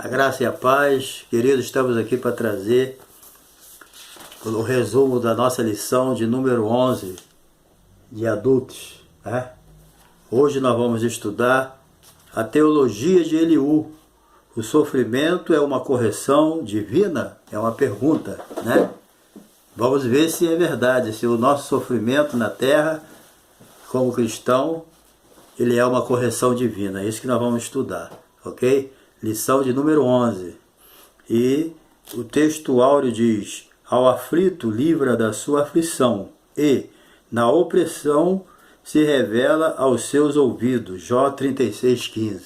A graça e a paz, queridos, estamos aqui para trazer o resumo da nossa lição de número 11 de adultos. Né? Hoje nós vamos estudar a teologia de Eliú. O sofrimento é uma correção divina? É uma pergunta, né? Vamos ver se é verdade, se o nosso sofrimento na terra, como cristão, ele é uma correção divina. É isso que nós vamos estudar, ok? Lição de número 11. E o texto áureo diz: ao aflito livra da sua aflição, e na opressão se revela aos seus ouvidos. Jó 36,15.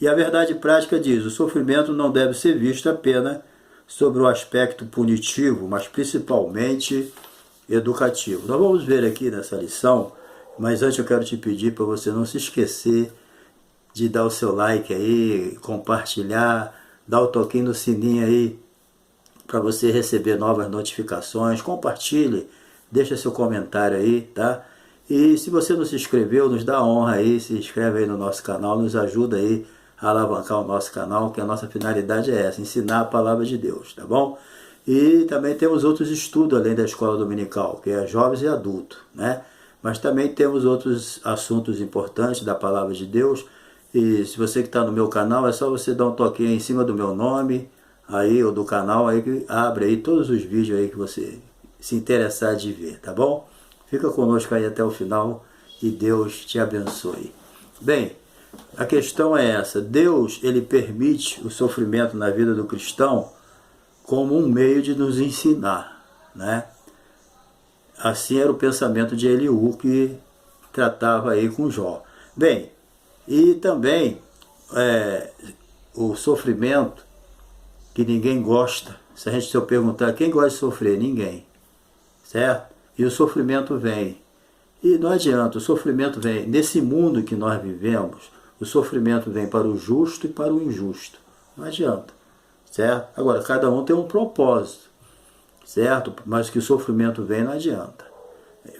E a verdade prática diz: o sofrimento não deve ser visto apenas sobre o aspecto punitivo, mas principalmente educativo. Nós vamos ver aqui nessa lição, mas antes eu quero te pedir para você não se esquecer de dar o seu like aí, compartilhar, dar o toquinho no sininho aí para você receber novas notificações. Compartilhe, deixa seu comentário aí, tá? E se você não se inscreveu, nos dá honra aí, se inscreve aí no nosso canal, nos ajuda aí a alavancar o nosso canal, que a nossa finalidade é essa, ensinar a palavra de Deus, tá bom? E também temos outros estudos além da escola dominical, que é jovens e adultos, né? Mas também temos outros assuntos importantes da palavra de Deus. E se você que está no meu canal, é só você dar um toquinho aí em cima do meu nome, aí, ou do canal, aí que abre aí todos os vídeos aí que você se interessar de ver, tá bom? Fica conosco aí até o final e Deus te abençoe. Bem, a questão é essa: Deus, ele permite o sofrimento na vida do cristão como um meio de nos ensinar, né? Assim era o pensamento de Eliú, que tratava aí com Jó. Bem, e também o sofrimento que ninguém gosta. Se eu perguntar quem gosta de sofrer, ninguém, certo? E o sofrimento vem. E não adianta, o sofrimento vem. Nesse mundo que nós vivemos, o sofrimento vem para o justo e para o injusto. Não adianta, certo? Agora, cada um tem um propósito, certo? Mas que o sofrimento vem, não adianta.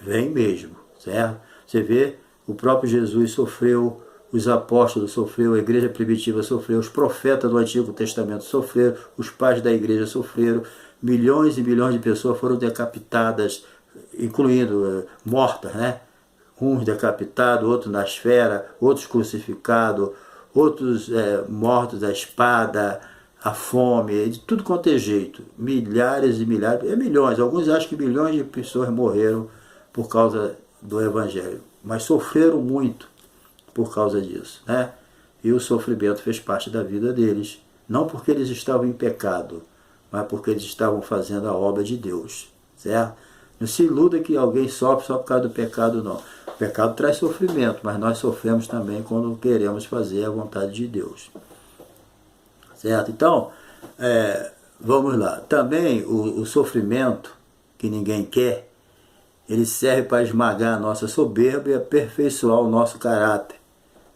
Vem mesmo, certo? Você vê, o próprio Jesus sofreu, os apóstolos sofreram, a igreja primitiva sofreu, os profetas do Antigo Testamento sofreram, os pais da igreja sofreram, milhões e milhões de pessoas foram decapitadas, incluindo mortas, né? Uns decapitados, outros na esfera, outros crucificados, outros mortos à espada, à fome, de tudo quanto é jeito. Milhares e milhares, milhões, alguns acham que milhões de pessoas morreram por causa do Evangelho, mas sofreram muito por causa disso, né? E o sofrimento fez parte da vida deles, não porque eles estavam em pecado, mas porque eles estavam fazendo a obra de Deus, certo? Não se iluda que alguém sofre só por causa do pecado, não. O pecado traz sofrimento, mas nós sofremos também quando queremos fazer a vontade de Deus, certo? Então, vamos lá. Também o sofrimento que ninguém quer, ele serve para esmagar a nossa soberba e aperfeiçoar o nosso caráter,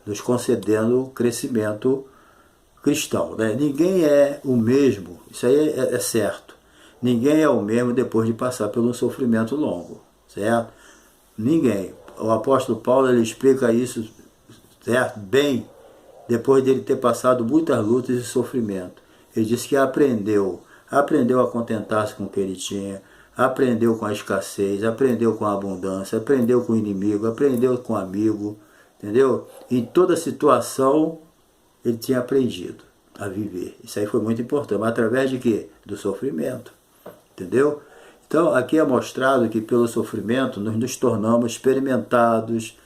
nos concedendo crescimento cristão, né? Ninguém é o mesmo, isso aí é certo. Ninguém é o mesmo depois de passar por um sofrimento longo, certo? Ninguém. O apóstolo Paulo, ele explica isso, certo? Bem, depois dele ter passado muitas lutas e sofrimento. Ele disse que aprendeu a contentar-se com o que ele tinha, aprendeu com a escassez, aprendeu com a abundância, aprendeu com o inimigo, aprendeu com o amigo, entendeu? Em toda situação ele tinha aprendido a viver. Isso aí foi muito importante. Mas através de quê? Do sofrimento, entendeu? Então aqui é mostrado que pelo sofrimento nós nos tornamos experimentados,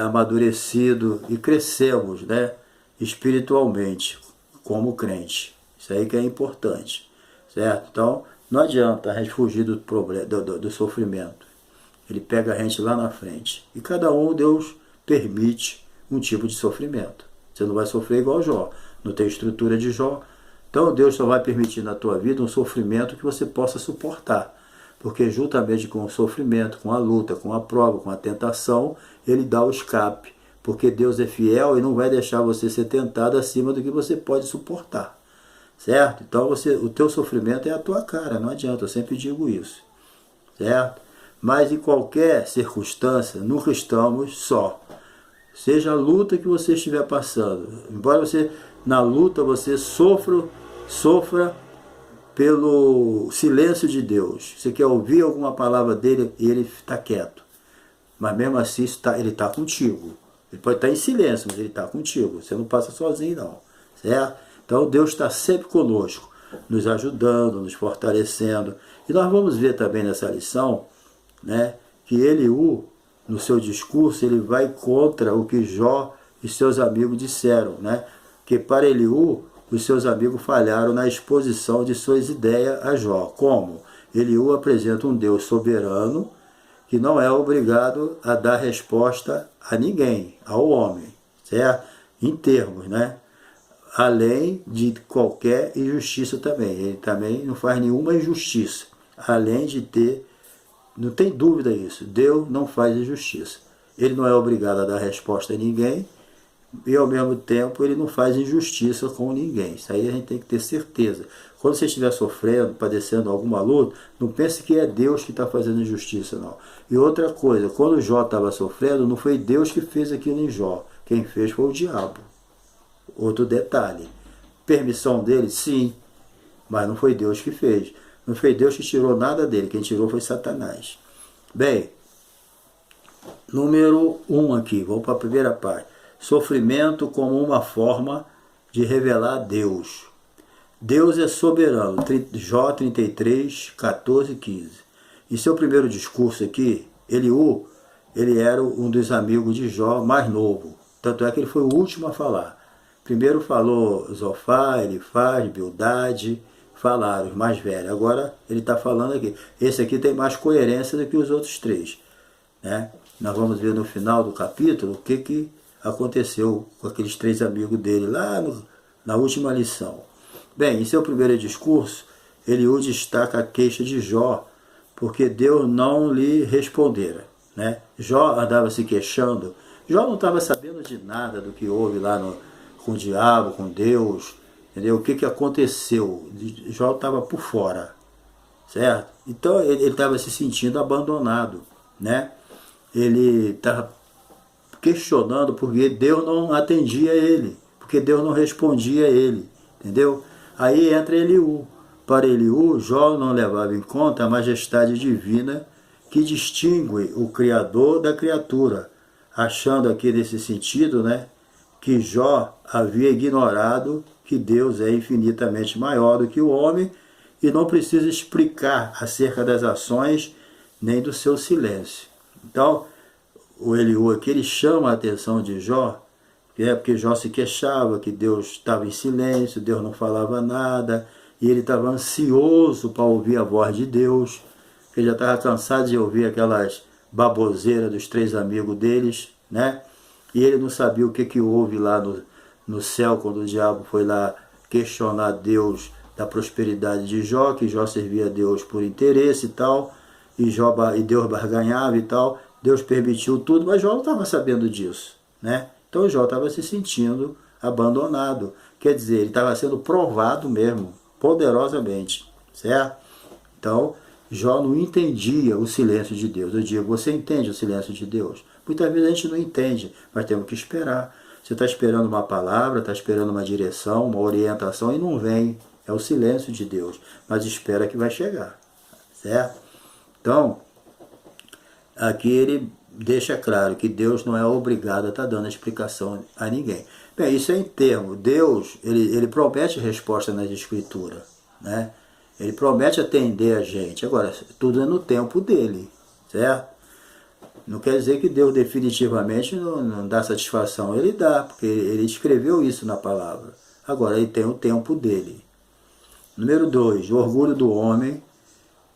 amadurecidos e crescemos, né, espiritualmente como crente. Isso aí que é importante, certo? Então não adianta a gente fugir do problema, do sofrimento. Ele pega a gente lá na frente. E cada um, Deus permite um tipo de sofrimento. Você não vai sofrer igual Jó. Não tem estrutura de Jó. Então Deus só vai permitir na tua vida um sofrimento que você possa suportar. Porque juntamente com o sofrimento, com a luta, com a prova, com a tentação, Ele dá o escape. Porque Deus é fiel e não vai deixar você ser tentado acima do que você pode suportar. Certo? Então o teu sofrimento é a tua cara, não adianta, eu sempre digo isso. Certo? Mas em qualquer circunstância, nunca estamos só. Seja a luta que você estiver passando, embora você na luta você sofra pelo silêncio de Deus. Você quer ouvir alguma palavra dele e ele está quieto. Mas mesmo assim ele está contigo. Ele pode estar em silêncio, mas ele está contigo. Você não passa sozinho não. Certo? Então Deus está sempre conosco, nos ajudando, nos fortalecendo. E nós vamos ver também nessa lição, né, que Eliú, no seu discurso, ele vai contra o que Jó e seus amigos disseram, né? Que para Eliú, os seus amigos falharam na exposição de suas ideias a Jó. Como? Eliú apresenta um Deus soberano que não é obrigado a dar resposta a ninguém, ao homem, certo? Em termos, né? Além de qualquer injustiça também. Ele também não faz nenhuma injustiça, além de ter, não tem dúvida isso, Deus não faz injustiça. Ele não é obrigado a dar resposta a ninguém e ao mesmo tempo ele não faz injustiça com ninguém. Isso aí a gente tem que ter certeza. Quando você estiver sofrendo, padecendo alguma luta, não pense que é Deus que está fazendo injustiça, não. E outra coisa, quando Jó estava sofrendo, não foi Deus que fez aquilo em Jó. Quem fez foi o diabo. Outro detalhe, permissão dele? Sim, mas não foi Deus que fez. Não foi Deus que tirou nada dele, quem tirou foi Satanás. Bem, número 1 aqui, vamos para a primeira parte. Sofrimento como uma forma de revelar Deus. Deus é soberano, Jó 33, 14 e 15. Em seu primeiro discurso aqui, Eliú, ele era um dos amigos de Jó mais novo. Tanto é que ele foi o último a falar. Primeiro falou Zofar, Elifaz, Bildade, falaram os mais velhos. Agora ele está falando aqui. Esse aqui tem mais coerência do que os outros três, né? Nós vamos ver no final do capítulo o que aconteceu com aqueles três amigos dele lá na última lição. Bem, em seu primeiro discurso, Eliú destaca a queixa de Jó, porque Deus não lhe respondera, né? Jó andava se queixando. Jó não estava sabendo de nada do que houve lá com o diabo, com Deus, entendeu? O que aconteceu? Jó estava por fora, certo? Então ele estava se sentindo abandonado, né? Ele estava questionando porque Deus não atendia ele, porque Deus não respondia a ele, entendeu? Aí entra Eliú. Para Eliú, Jó não levava em conta a majestade divina que distingue o Criador da criatura, achando aqui nesse sentido, né, que Jó havia ignorado que Deus é infinitamente maior do que o homem e não precisa explicar acerca das ações nem do seu silêncio. Então, o Eliú aqui, ele chama a atenção de Jó, porque Jó se queixava que Deus estava em silêncio, Deus não falava nada, e ele estava ansioso para ouvir a voz de Deus, ele já estava cansado de ouvir aquelas baboseiras dos três amigos deles, né? E ele não sabia o que houve lá no céu, quando o diabo foi lá questionar Deus da prosperidade de Jó, que Jó servia a Deus por interesse e tal, e Deus barganhava e tal. Deus permitiu tudo, mas Jó não estava sabendo disso, né? Então Jó estava se sentindo abandonado. Quer dizer, ele estava sendo provado mesmo, poderosamente, certo? Então, Jó não entendia o silêncio de Deus. Eu digo, você entende o silêncio de Deus? Muitas vezes a gente não entende, mas temos que esperar. Você está esperando uma palavra, está esperando uma direção, uma orientação e não vem. É o silêncio de Deus, mas espera que vai chegar, certo? Então, aqui ele deixa claro que Deus não é obrigado a estar dando explicação a ninguém. Bem, isso é em termo. Deus, ele promete resposta nas escrituras, né? Ele promete atender a gente. Agora, tudo é no tempo dele, certo? Não quer dizer que Deus definitivamente não dá satisfação. Ele dá, porque ele escreveu isso na palavra. Agora, ele tem o tempo dele. Número 2, o orgulho do homem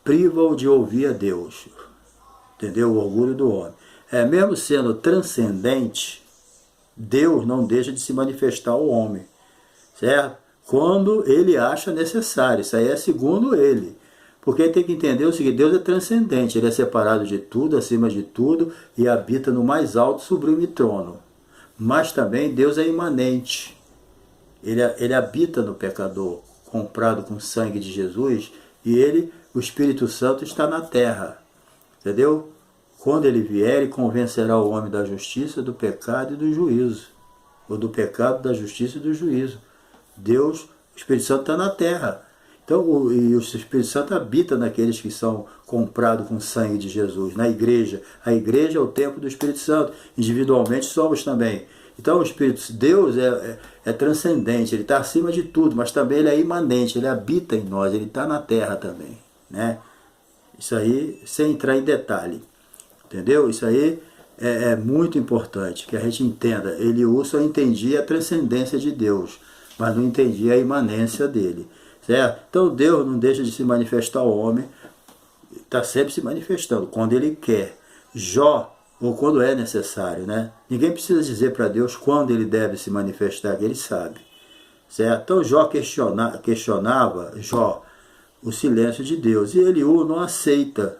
priva-o de ouvir a Deus. Entendeu? O orgulho do homem. Mesmo sendo transcendente, Deus não deixa de se manifestar ao homem, certo? Quando ele acha necessário. Isso aí é segundo ele. Porque ele tem que entender o seguinte, Deus é transcendente, ele é separado de tudo, acima de tudo, e habita no mais alto sublime trono. Mas também Deus é imanente. Ele habita no pecador, comprado com o sangue de Jesus, e o Espírito Santo está na terra. Entendeu? Quando ele vier, ele convencerá o homem da justiça, do pecado e do juízo. Ou do pecado, da justiça e do juízo. Deus, o Espírito Santo está na terra. Então, e o Espírito Santo habita naqueles que são comprados com sangue de Jesus, na igreja. A igreja é o templo do Espírito Santo. Individualmente somos também. Então, o Espírito Deus é transcendente, ele está acima de tudo, mas também ele é imanente, ele habita em nós, ele está na terra também, né? Isso aí, sem entrar em detalhe, entendeu? Isso aí é muito importante, que a gente entenda. Eliú só entendia a transcendência de Deus, mas não entendia a imanência dele. Certo? Então Deus não deixa de se manifestar ao homem, está sempre se manifestando, quando Ele quer. Jó, ou quando é necessário, né? Ninguém precisa dizer para Deus quando Ele deve se manifestar, que Ele sabe. Certo? Então Jó questionava o silêncio de Deus, e Eliú não aceita,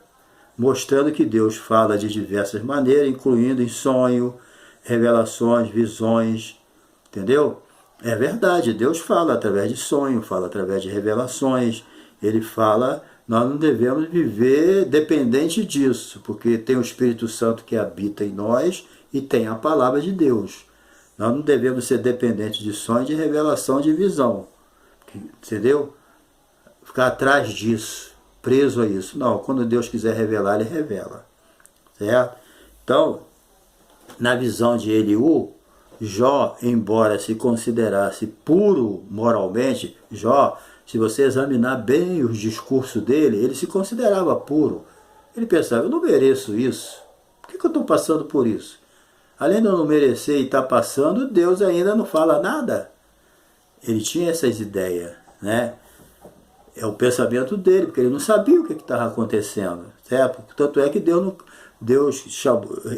mostrando que Deus fala de diversas maneiras, incluindo em sonho, revelações, visões, entendeu? É verdade, Deus fala através de sonho, fala através de revelações, ele fala, nós não devemos viver dependente disso, porque tem o Espírito Santo que habita em nós e tem a palavra de Deus. Nós não devemos ser dependentes de sonho, de revelação, de visão, entendeu? Ficar atrás disso, preso a isso. Não, quando Deus quiser revelar, Ele revela, certo? Então, na visão de Eliú, Jó, embora se considerasse puro moralmente, Jó, se você examinar bem os discursos dele, ele se considerava puro. Ele pensava, eu não mereço isso. Por que eu estou passando por isso? Além de eu não merecer e estar passando, Deus ainda não fala nada. Ele tinha essas ideias, né? É o pensamento dele, porque ele não sabia o que estava acontecendo, certo? Tanto é que Deus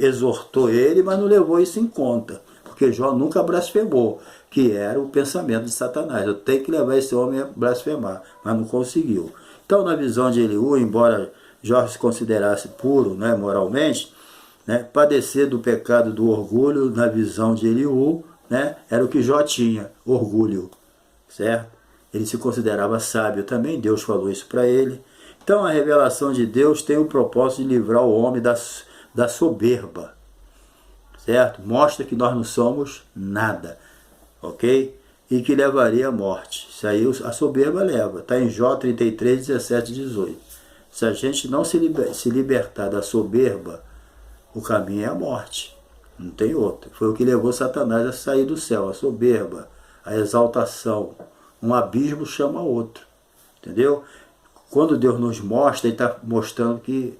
exortou ele, mas não levou isso em conta. Porque Jó nunca blasfemou, que era o pensamento de Satanás. Eu tenho que levar esse homem a blasfemar, mas não conseguiu. Então, na visão de Eliú, embora Jó se considerasse puro, né, moralmente, né, padecer do pecado do orgulho, na visão de Eliú, né, era o que Jó tinha, orgulho, certo? Ele se considerava sábio também, Deus falou isso para ele. Então, a revelação de Deus tem o propósito de livrar o homem da soberba, certo? Mostra que nós não somos nada, ok? E que levaria à morte. Isso aí a soberba leva. Está em Jó 33, 17 e 18. Se a gente não se libertar da soberba, o caminho é a morte. Não tem outro. Foi o que levou Satanás a sair do céu. A soberba, a exaltação. Um abismo chama outro. Entendeu? Quando Deus nos mostra, Ele está mostrando que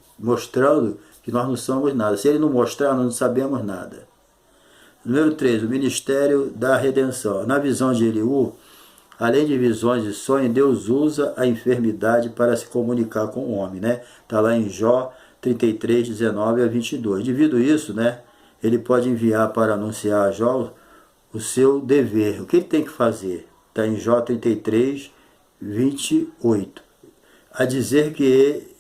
nós não somos nada. Se Ele não mostrar, nós não sabemos nada. Número 3, o ministério da redenção. Na visão de Eliú, além de visões e sonhos, Deus usa a enfermidade para se comunicar com o homem, né? Está lá em Jó 33, 19 a 22. Devido a isso, né, ele pode enviar para anunciar a Jó o seu dever. O que ele tem que fazer? Está em Jó 33, 28. A dizer que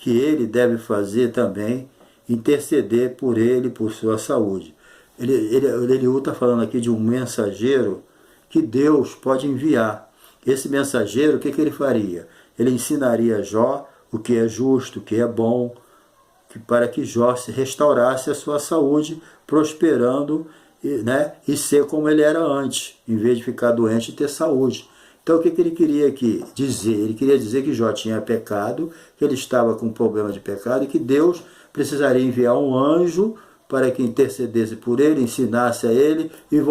ele deve fazer também, interceder por ele, por sua saúde. Eliú está falando aqui de um mensageiro que Deus pode enviar. Esse mensageiro, o que ele faria? Ele ensinaria a Jó o que é justo, o que é bom, para que Jó se restaurasse a sua saúde, prosperando, né, e ser como ele era antes, em vez de ficar doente e ter saúde. Então o que ele queria aqui dizer? Ele queria dizer que Jó tinha pecado, que ele estava com problema de pecado e que Deus precisaria enviar um anjo para que intercedesse por ele, ensinasse a ele e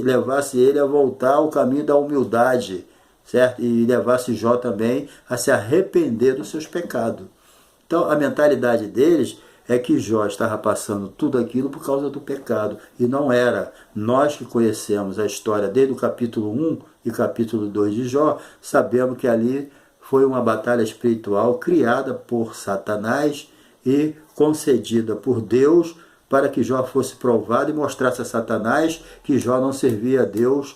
levasse ele a voltar ao caminho da humildade, certo? E levasse Jó também a se arrepender dos seus pecados. Então a mentalidade deles é que Jó estava passando tudo aquilo por causa do pecado. E não era. Nós que conhecemos a história desde o capítulo 1 e capítulo 2 de Jó, sabemos que ali foi uma batalha espiritual criada por Satanás e concedida por Deus para que Jó fosse provado e mostrasse a Satanás que Jó não servia a Deus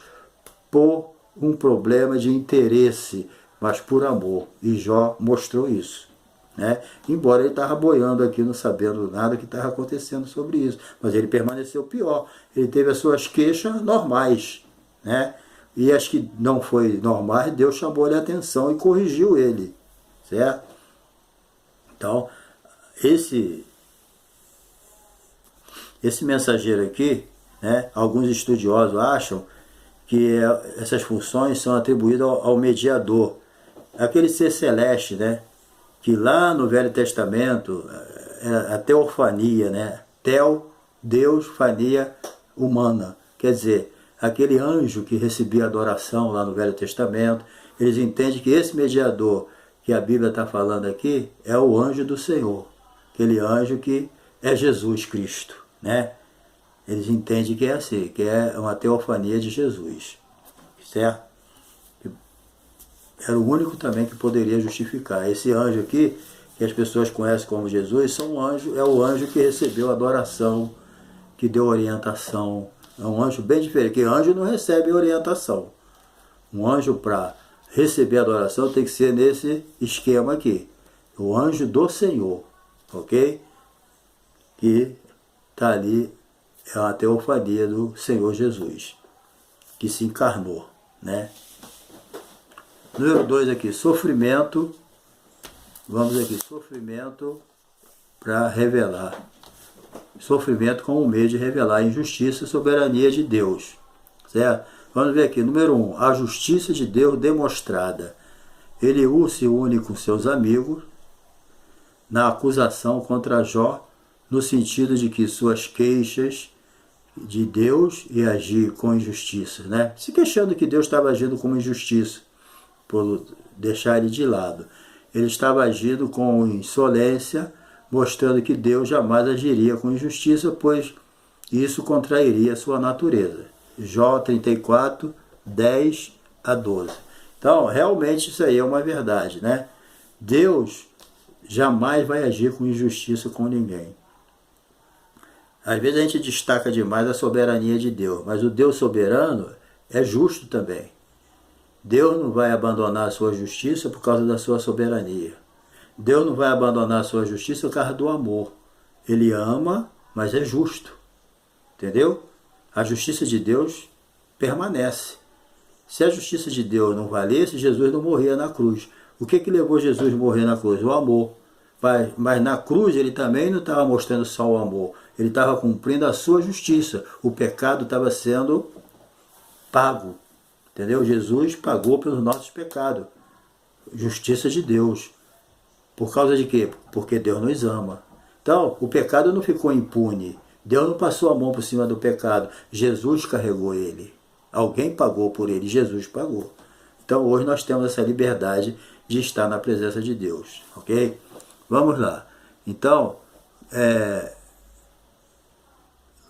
por um problema de interesse, mas por amor. E Jó mostrou isso, né? Embora ele estava boiando aqui, não sabendo nada que estava acontecendo sobre isso. Mas ele permaneceu pior. Ele teve as suas queixas normais, né? E as que não foi normais, Deus chamou-lhe a atenção e corrigiu ele, certo? Então, esse mensageiro aqui, né, alguns estudiosos acham que essas funções são atribuídas ao mediador, aquele ser celeste, né? Que lá no Velho Testamento, a teofania, né? Teo, Deus, fania, humana. Quer dizer, aquele anjo que recebia adoração lá no Velho Testamento, eles entendem que esse mediador que a Bíblia está falando aqui é o anjo do Senhor. Aquele anjo que é Jesus Cristo, né? Eles entendem que é assim, que é uma teofania de Jesus, certo? Era o único também que poderia justificar. Esse anjo aqui, que as pessoas conhecem como Jesus, é o anjo que recebeu adoração, que deu orientação. É um anjo bem diferente, porque anjo não recebe orientação. Um anjo para receber adoração tem que ser nesse esquema aqui. O anjo do Senhor, ok? Que está ali, é uma teofania do Senhor Jesus, que se encarnou, né? Número 2 aqui, sofrimento. Vamos aqui, sofrimento para revelar. Sofrimento como um meio de revelar a injustiça e soberania de Deus. Certo? Vamos ver aqui, número 1, a justiça de Deus demonstrada. Eliú se une com seus amigos na acusação contra Jó, no sentido de que suas queixas de Deus e agir com injustiça, né? Se queixando que Deus estava agindo com injustiça, por deixar ele de lado. Ele estava agindo com insolência, mostrando que Deus jamais agiria com injustiça, pois isso contrairia sua natureza. Jó 34, 10 a 12. Então, realmente isso aí é uma verdade, né? Deus jamais vai agir com injustiça com ninguém. Às vezes a gente destaca demais a soberania de Deus, mas o Deus soberano é justo também. Deus não vai abandonar a sua justiça por causa da sua soberania. Deus não vai abandonar a sua justiça por causa do amor. Ele ama, mas é justo. Entendeu? A justiça de Deus permanece. Se a justiça de Deus não valesse, Jesus não morria na cruz. O que levou Jesus a morrer na cruz? O amor. Mas na cruz ele também não estava mostrando só o amor. Ele estava cumprindo a sua justiça. O pecado estava sendo pago. Entendeu? Jesus pagou pelos nossos pecados. Justiça de Deus. Por causa de quê? Porque Deus nos ama. Então, o pecado não ficou impune. Deus não passou a mão por cima do pecado. Jesus carregou ele. Alguém pagou por ele. Jesus pagou. Então, hoje nós temos essa liberdade de estar na presença de Deus. Ok? Vamos lá. Então,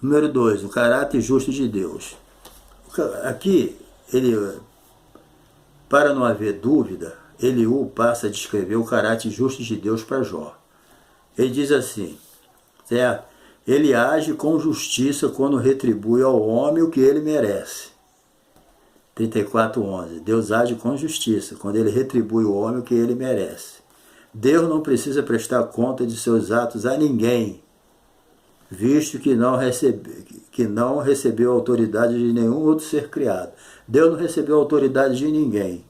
número 2, o caráter justo de Deus. Aqui, para não haver dúvida, Eliú passa a descrever o caráter justo de Deus para Jó. Ele diz assim, certo? Ele age com justiça quando retribui ao homem o que ele merece. 34:11. Deus age com justiça quando ele retribui ao homem o que ele merece. Deus não precisa prestar conta de seus atos a ninguém, visto que não recebeu autoridade de nenhum outro ser criado. Deus não recebeu autoridade de ninguém.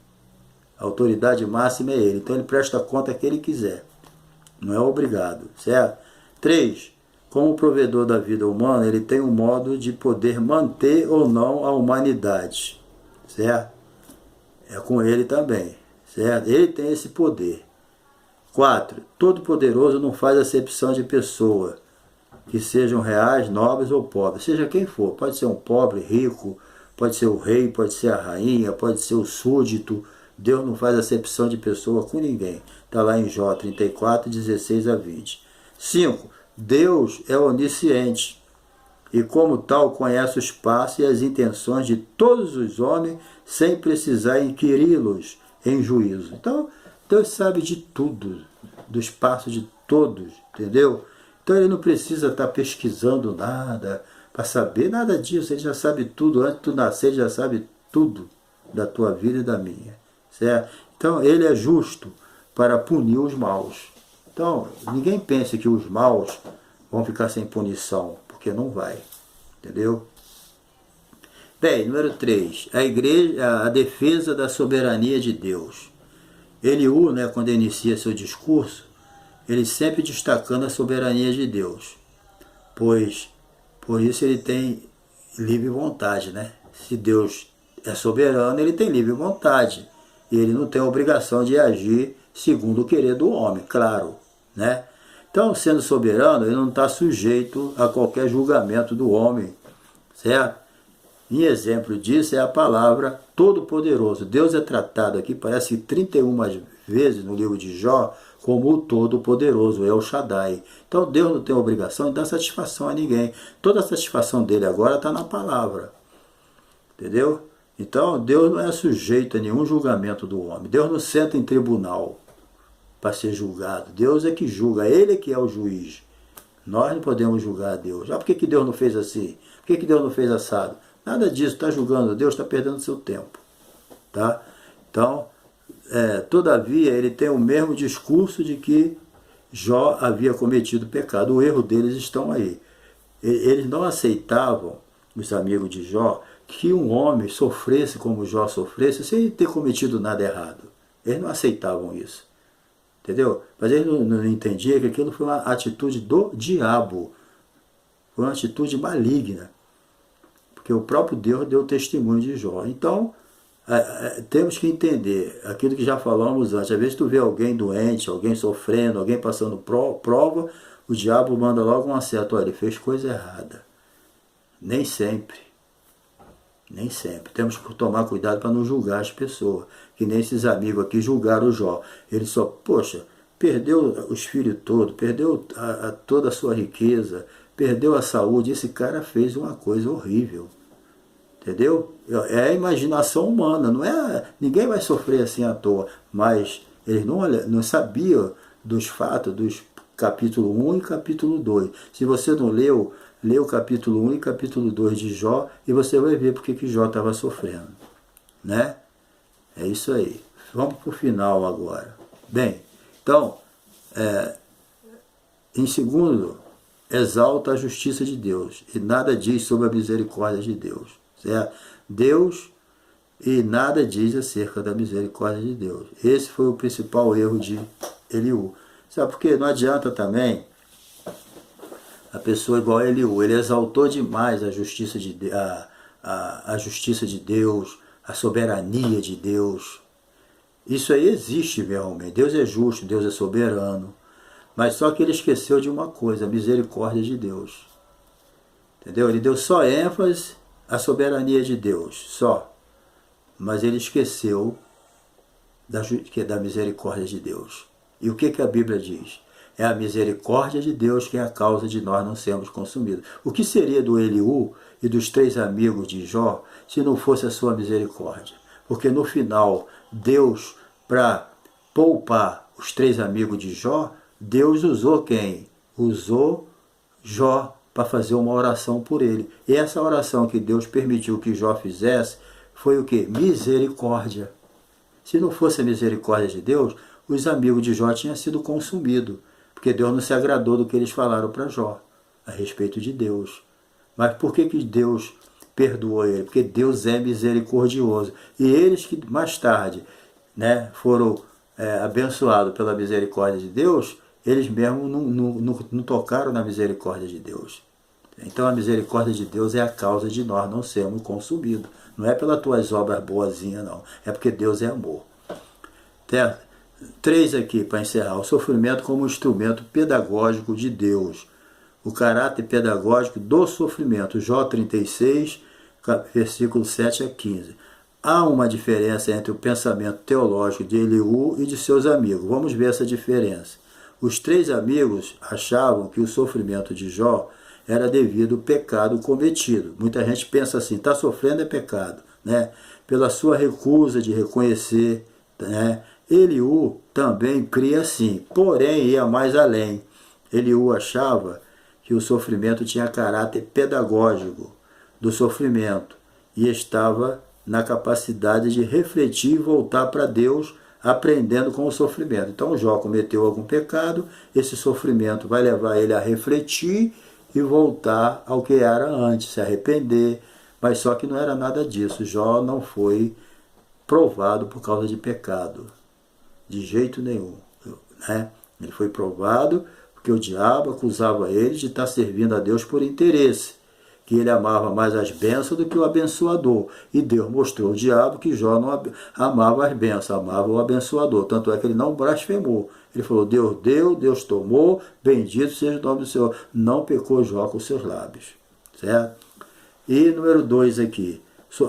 A autoridade máxima é ele. Então ele presta conta a quem ele quiser. Não é obrigado, certo? 3. Como provedor da vida humana, ele tem um modo de poder manter ou não a humanidade, certo? É com ele também, certo? Ele tem esse poder. 4. Todo-Poderoso não faz acepção de pessoa, que sejam reais, nobres ou pobres, seja quem for. Pode ser um pobre, rico, pode ser o rei, pode ser a rainha, pode ser o súdito. Deus não faz acepção de pessoa com ninguém. Está lá em Jó 34, 16 a 20. 5. Deus é onisciente e, como tal, conhece o espaço e as intenções de todos os homens sem precisar inquiri-los em juízo. Então, Deus sabe de tudo, do espaço de todos, entendeu? Então ele não precisa estar pesquisando nada para saber nada disso. Ele já sabe tudo. Antes de tu nascer, ele já sabe tudo da tua vida e da minha. Certo? Então ele é justo para punir os maus. Então ninguém pense que os maus vão ficar sem punição, porque não vai. Entendeu? Bem, número 3. A defesa da soberania de Deus. Eliú, né, quando inicia seu discurso, ele sempre destacando a soberania de Deus, pois por isso ele tem livre vontade, né? Se Deus é soberano, ele tem livre vontade. E ele não tem a obrigação de agir segundo o querer do homem, claro, né? Então, sendo soberano, ele não está sujeito a qualquer julgamento do homem, certo? E exemplo disso é a palavra Todo-Poderoso. Deus é tratado aqui, parece que 31 vezes no livro de Jó, como o Todo-Poderoso, El Shaddai. Então Deus não tem obrigação de dar satisfação a ninguém. Toda a satisfação dele agora está na palavra. Entendeu? Então Deus não é sujeito a nenhum julgamento do homem. Deus não senta em tribunal para ser julgado. Deus é que julga, ele é que é o juiz. Nós não podemos julgar a Deus. Ah, por que Deus não fez assim? Por que Deus não fez assado? Nada disso, está julgando Deus, está perdendo seu tempo. Tá? Então, todavia, ele tem o mesmo discurso de que Jó havia cometido pecado. O erro deles estão aí. Eles não aceitavam, os amigos de Jó, que um homem sofresse como Jó sofresse sem ter cometido nada errado. Eles não aceitavam isso. Entendeu? Mas eles não entendiam que aquilo foi uma atitude do diabo. Foi uma atitude maligna. Porque o próprio Deus deu testemunho de Jó. Então, temos que entender aquilo que já falamos antes. Às vezes tu vê alguém doente, alguém sofrendo, alguém passando prova, o diabo manda logo um acerto. Olha, ele fez coisa errada. Nem sempre. Nem sempre. Temos que tomar cuidado para não julgar as pessoas. Que nem esses amigos aqui julgaram o Jó. Ele só, poxa, perdeu os filhos todos, perdeu toda a sua riqueza, perdeu a saúde. Esse cara fez uma coisa horrível. Entendeu? É a imaginação humana, não é? Ninguém vai sofrer assim à toa. Mas eles não sabiam dos fatos dos capítulo 1 e capítulo 2. Se você não leu, lê o capítulo 1 e capítulo 2 de Jó e você vai ver porque que Jó estava sofrendo. Né? É isso aí. Vamos para o final agora. Bem, então, em segundo, exalta a justiça de Deus e nada diz sobre a misericórdia de Deus. Certo? Deus e nada diz acerca da misericórdia de Deus. Esse foi o principal erro de Eliú. Sabe por quê? Não adianta também a pessoa igual a Eliú. Ele exaltou demais a justiça a justiça de Deus, a soberania de Deus. Isso aí existe realmente. Deus é justo, Deus é soberano. Mas só que ele esqueceu de uma coisa, a misericórdia de Deus. Entendeu? Ele deu só ênfase à soberania de Deus, só. Mas ele esqueceu da misericórdia de Deus. E o que a Bíblia diz? É a misericórdia de Deus que é a causa de nós não sermos consumidos. O que seria do Eliú e dos 3 amigos de Jó se não fosse a sua misericórdia? Porque no final, Deus, para poupar os 3 amigos de Jó, Deus usou quem? Usou Jó para fazer uma oração por ele. E essa oração que Deus permitiu que Jó fizesse foi o quê? Misericórdia. Se não fosse a misericórdia de Deus, os amigos de Jó tinham sido consumidos, porque Deus não se agradou do que eles falaram para Jó a respeito de Deus. Mas por que Deus perdoou ele? Porque Deus é misericordioso. E eles que mais tarde, né, foram abençoados pela misericórdia de Deus, eles mesmos não tocaram na misericórdia de Deus. Então a misericórdia de Deus é a causa de nós não sermos consumidos. Não é pelas tuas obras boazinhas, não. É porque Deus é amor. 3 aqui para encerrar. O sofrimento como instrumento pedagógico de Deus. O caráter pedagógico do sofrimento. Jó 36, versículo 7 a 15. Há uma diferença entre o pensamento teológico de Eliú e de seus amigos. Vamos ver essa diferença. Os 3 amigos achavam que o sofrimento de Jó era devido ao pecado cometido. Muita gente pensa assim, está sofrendo é pecado, né? Pela sua recusa de reconhecer, né? Eliú também cria assim, porém ia mais além. Eliú achava que o sofrimento tinha caráter pedagógico do sofrimento e estava na capacidade de refletir e voltar para Deus, aprendendo com o sofrimento. Então Jó cometeu algum pecado, esse sofrimento vai levar ele a refletir e voltar ao que era antes, se arrepender, mas só que não era nada disso. Jó não foi provado por causa de pecado, de jeito nenhum, né? Ele foi provado porque o diabo acusava ele de estar servindo a Deus por interesse. que ele amava mais as bênçãos do que o abençoador. E Deus mostrou ao diabo que Jó não amava as bênçãos, amava o abençoador. Tanto é que ele não blasfemou. Ele falou, Deus deu, Deus tomou, bendito seja o nome do Senhor. Não pecou Jó com seus lábios. Certo? E número 2 aqui,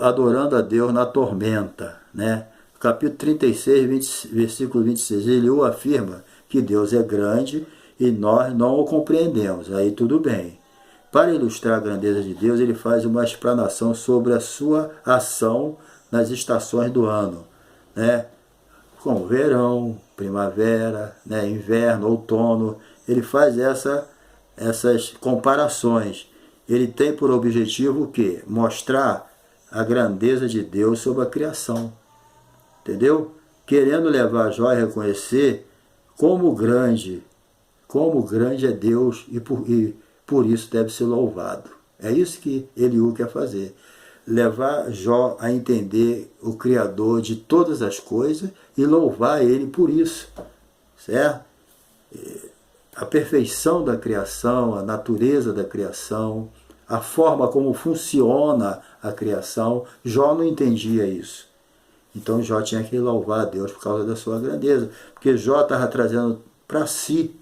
adorando a Deus na tormenta. Né? Capítulo 36, versículo 26, Eliú afirma que Deus é grande e nós não o compreendemos. Aí tudo bem. Para ilustrar a grandeza de Deus, ele faz uma explanação sobre a sua ação nas estações do ano, né? Como verão, primavera, né? Inverno, outono. Ele faz essas comparações. Ele tem por objetivo o quê? Mostrar a grandeza de Deus sobre a criação. Entendeu? Querendo levar Jó a reconhecer como grande é Deus e por isso deve ser louvado. É isso que Eliú quer fazer. Levar Jó a entender o Criador de todas as coisas e louvar ele por isso. Certo? A perfeição da criação, a natureza da criação, a forma como funciona a criação, Jó não entendia isso. Então Jó tinha que louvar a Deus por causa da sua grandeza. Porque Jó estava trazendo para si,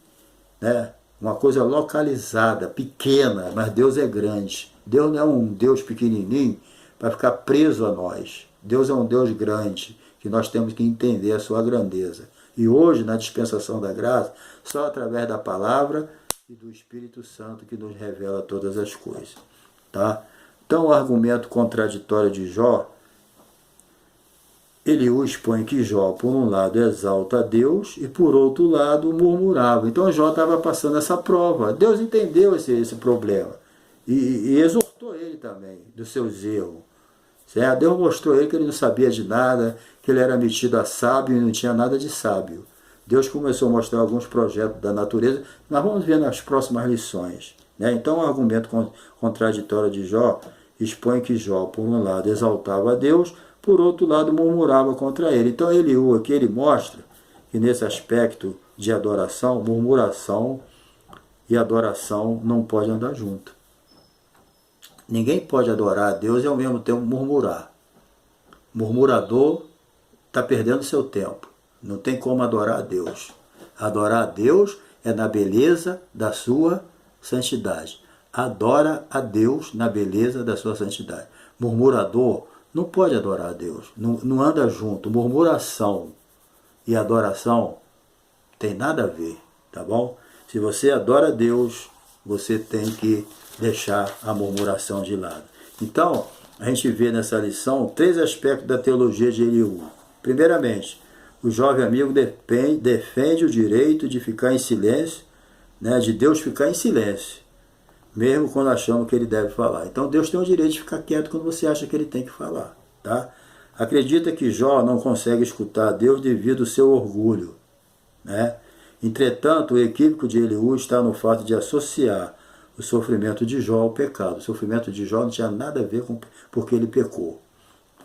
né, uma coisa localizada, pequena, mas Deus é grande. Deus não é um Deus pequenininho para ficar preso a nós. Deus é um Deus grande, que nós temos que entender a sua grandeza. E hoje, na dispensação da graça, só através da palavra e do Espírito Santo que nos revela todas as coisas. Tá? Então, o argumento contraditório de Jó, Eliú expõe que Jó, por um lado, exalta a Deus e, por outro lado, murmurava. Então, Jó estava passando essa prova. Deus entendeu esse problema e exortou ele também dos seus erros. Certo? Deus mostrou a ele que ele não sabia de nada, que ele era metido a sábio e não tinha nada de sábio. Deus começou a mostrar alguns projetos da natureza. Nós vamos ver nas próximas lições. Né? Então, o argumento contraditório de Jó expõe que Jó, por um lado, exaltava a Deus, por outro lado, murmurava contra ele. Então, Eliú aqui, ele mostra que nesse aspecto de adoração, murmuração e adoração não podem andar junto. Ninguém pode adorar a Deus e ao mesmo tempo murmurar. Murmurador está perdendo seu tempo. Não tem como adorar a Deus. Adorar a Deus é na beleza da sua santidade. Adora a Deus na beleza da sua santidade. Murmurador não pode adorar a Deus, não anda junto. Murmuração e adoração tem nada a ver, tá bom? Se você adora a Deus, você tem que deixar a murmuração de lado. Então, a gente vê nessa lição 3 aspectos da teologia de Eliú. Primeiramente, o jovem amigo defende o direito de ficar em silêncio, né, de Deus ficar em silêncio, mesmo quando achamos que ele deve falar. Então Deus tem o direito de ficar quieto quando você acha que ele tem que falar. Tá? Acredita que Jó não consegue escutar a Deus devido ao seu orgulho. Né? Entretanto, o equívoco de Eliú está no fato de associar o sofrimento de Jó ao pecado. O sofrimento de Jó não tinha nada a ver com porque ele pecou.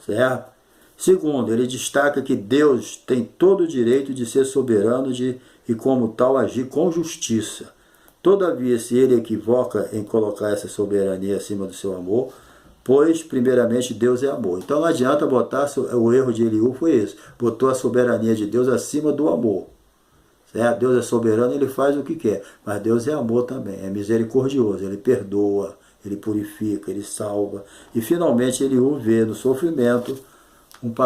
Certo? Segundo, ele destaca que Deus tem todo o direito de ser soberano e como tal agir com justiça. Todavia, se ele equivoca em colocar essa soberania acima do seu amor, pois, primeiramente, Deus é amor. Então, não adianta botar, o erro de Eliú foi esse, botou a soberania de Deus acima do amor. Certo? Deus é soberano, ele faz o que quer, mas Deus é amor também, é misericordioso, ele perdoa, ele purifica, ele salva. E, finalmente, Eliú vê no sofrimento um papel